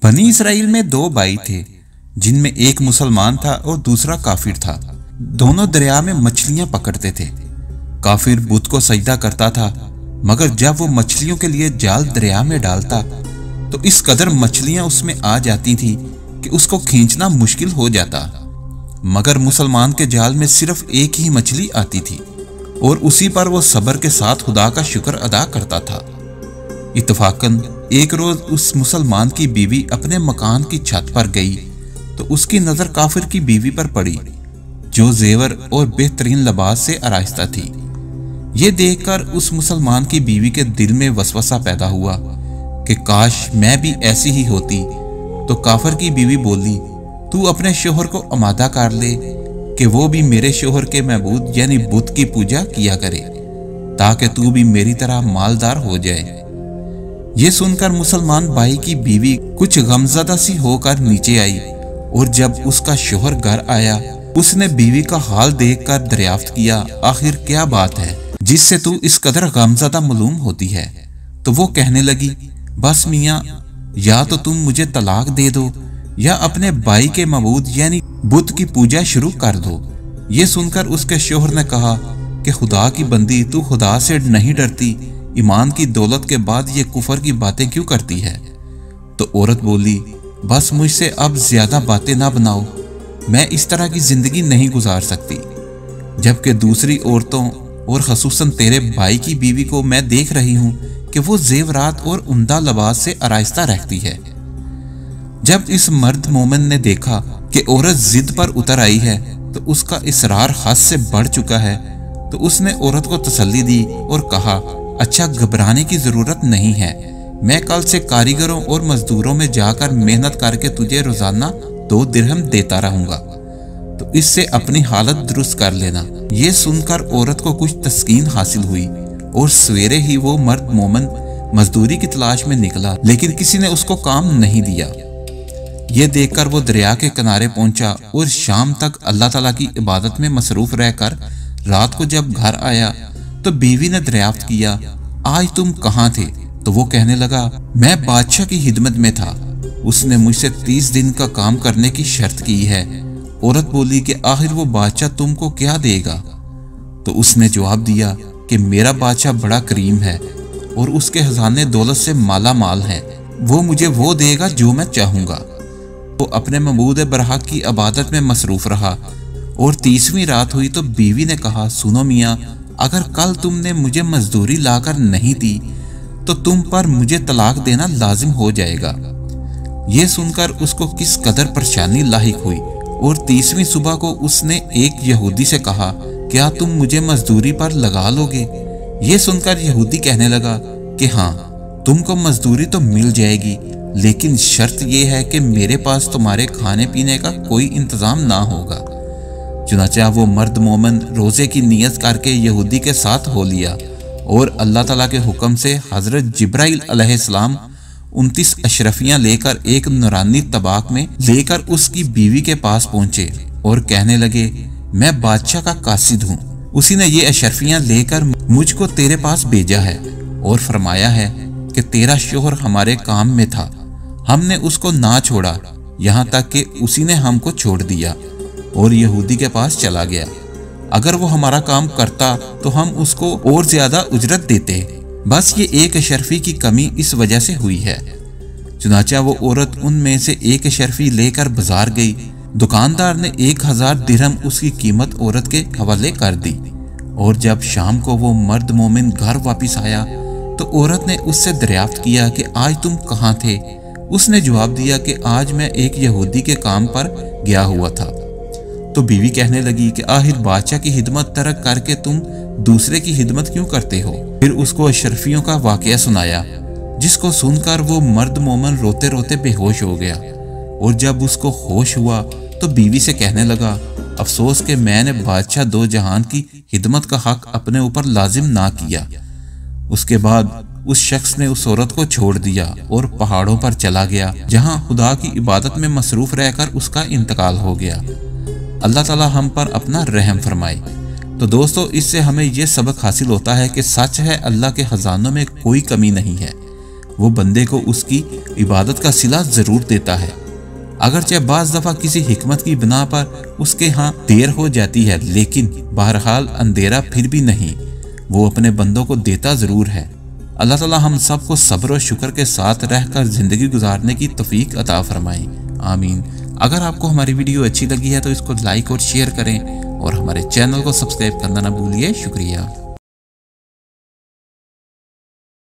बनी इसराइल में दो भाई थे, जिनमें एक मुसलमान था और दूसरा काफिर था। दोनों दरिया में मछलियां पकड़ते थे। काफिर बुत को सजदा करता था, मगर जब वो मछलियों के लिए जाल दरिया में डालता तो इस कदर मछलियां उसमें आ जाती थी कि उसको खींचना मुश्किल हो जाता। मगर मुसलमान के जाल में सिर्फ एक ही मछली आती थी और उसी पर वो सब्र के साथ खुदा का शुक्र अदा करता था। इत्तफाकन एक रोज उस मुसलमान की बीवी अपने मकान की छत पर गई तो उसकी नजर काफिर की बीवी पर पड़ी, जो जेवर और बेहतरीन लिबास से आरास्ता थी। ये देखकर उस मुसलमान की बीवी के दिल में वसवसा पैदा हुआ कि काश मैं भी ऐसी ही होती। तो काफिर की बीवी बोली, तू अपने शोहर को आमादा कर ले कि वो भी मेरे शोहर के महबूद यानी बुत की पूजा किया करे, ताकि तू भी मेरी तरह मालदार हो जाए। ये सुनकर मुसलमान भाई की बीवी कुछ गमज़दा सी होकर नीचे आई और जब उसका शोहर घर आया उसने बीवी का हाल देखकर दरियाफ्त किया, आखिर क्या बात है जिससे तू इस कदर गमज़दा मालूम होती है। तो वो कहने लगी, बस मियाँ, या तो तुम मुझे तलाक दे दो या अपने भाई के मबूद यानी बुत की पूजा शुरू कर दो। ये सुनकर उसके शोहर ने कहा कि खुदा की बंदी, तू खुदा से नहीं डरती? ईमान की दौलत के बाद ये कुफर की बातें क्यों करती है? तो औरत बोली, बस मुझसे अब ज्यादा बातें ना बनाओ, मैं इस तरह की जिंदगी नहीं गुजार सकती। जबकि दूसरी औरतों और खसूसन तेरे भाई की बीवी को मैं देख रही हूँ कि वो जेवरात और उम्दा लिबास से आरास्ता रहती है। जब इस मर्द मोमिन ने देखा कि औरत जिद पर उतर आई है तो उसका इसरार हद से बढ़ चुका है, तो उसने औरत को तसल्ली दी और कहा, अच्छा, घबराने की जरूरत नहीं है, मैं कल से कारीगरों और मजदूरों में जाकर मेहनत करके तुझे रोजाना 2 दिरहम देता रहूंगा, तो इससे अपनी हालत दुरुस्त कर लेना। ये सुनकर औरत को कुछ तस्कीन हासिल हुई और सवेरे ही वो मर्द मोमन मजदूरी की तलाश में निकला, लेकिन किसी ने उसको काम नहीं दिया। ये देखकर वो दरिया के किनारे पहुंचा और शाम तक अल्लाह ताला की इबादत में मसरूफ रहकर रात को जब घर आया तो बीवी ने दरियाफ्त किया, आज तुम कहाँ थे? तो वो कहने लगा, मैं बादशाह की खिदमत में था, उसने मुझसे 30 दिन का काम करने की शर्त की है। औरत बोली कि आखिर वो बादशाह तुमको क्या देगा? तो उसने जवाब दिया कि मेरा बादशाह बड़ा करीम है और उसके खजाने दौलत से माला माल हैं, वो मुझे वो देगा जो मैं चाहूंगा। वो अपने मबूद बरहक की इबादत में मसरूफ रहा और 30वीं रात हुई तो बीवी ने कहा, सुनो मियाँ, अगर कल तुमने मुझे मजदूरी लाकर नहीं दी तो तुम पर मुझे तलाक देना लाजिम हो जाएगा। ये सुनकर उसको किस कदर परेशानी लाहिक हुई और 30वीं सुबह को उसने एक यहूदी से कहा, क्या तुम मुझे मजदूरी पर लगा लोगे? ये सुनकर यहूदी कहने लगा कि हाँ, तुमको मजदूरी तो मिल जाएगी, लेकिन शर्त यह है कि मेरे पास तुम्हारे खाने पीने का कोई इंतजाम ना होगा। चुनाचा वो मर्द मोमन रोजे की नियत करके यहूदी के साथ हो लिया और अल्लाह ताला के हुक्म से हजरत जिब्राइल अलैहिस्सलाम 29 अशरफियां लेकर एक नूरानी तबाक में लेकर उसकी बीवी के पास पहुंचे और कहने लगे, मैं बादशाह का कासिद हूँ, उसी ने ये अशरफियां लेकर मुझको तेरे पास भेजा है और फरमाया है कि तेरा शोहर हमारे काम में था, हमने उसको ना छोड़ा, यहाँ तक कि उसी ने हमको छोड़ दिया और यहूदी के पास चला गया। अगर वो हमारा काम करता तो हम उसको और ज्यादा उजरत देते, बस ये एक अशरफी की कमी इस वजह से हुई है। चुनाचा वो औरत उनमें से एक अशरफी लेकर बाजार गई। दुकानदार ने 1000 दिरहम उसकी कीमत औरत के हवाले कर दी और जब शाम को वो मर्द मोमिन घर वापिस आया तो औरत ने उससे दरियाफ्त किया कि आज तुम कहाँ थे? उसने जवाब दिया कि आज मैं एक यहूदी के काम पर गया हुआ था। तो बीवी कहने लगी कि आखिर बादशाह की खिदमत तरक करके तुम दूसरे की खिदमत क्यों करते हो? फिर उसको अशरफियों का वाकया सुनाया, जिसको सुनकर वो मर्द मोमन रोते रोते बेहोश हो गया और जब उसको होश हुआ तो बीवी से कहने लगा, अफसोस कि मैंने बादशाह दो जहान की खिदमत का हक अपने ऊपर लाजिम ना किया। उसके बाद उस शख्स ने उस औरत को छोड़ दिया और पहाड़ों पर चला गया, जहां खुदा की इबादत में मसरूफ रहकर उसका इंतकाल हो गया। अल्लाह ताला हम पर अपना रहम फरमाए। तो दोस्तों, इससे हमें यह सबक हासिल होता है कि सच है, अल्लाह के खजानों में कोई कमी नहीं है। वो बंदे को उसकी इबादत का सिला जरूर देता है। अगरचे बाज़ दफ़ा किसी हिकमत की बिना पर उसके यहाँ देर हो जाती है, लेकिन बहरहाल अंधेरा फिर भी नहीं, वो अपने बंदों को देता ज़रूर है। अल्लाह ताला हम सबको सब्र और शुक्र के साथ रहकर ज़िंदगी गुजारने की तौफीक अता फरमाए, आमीन। अगर आपको हमारी वीडियो अच्छी लगी है तो इसको लाइक और शेयर करें और हमारे चैनल को सब्सक्राइब करना ना भूलिए। शुक्रिया।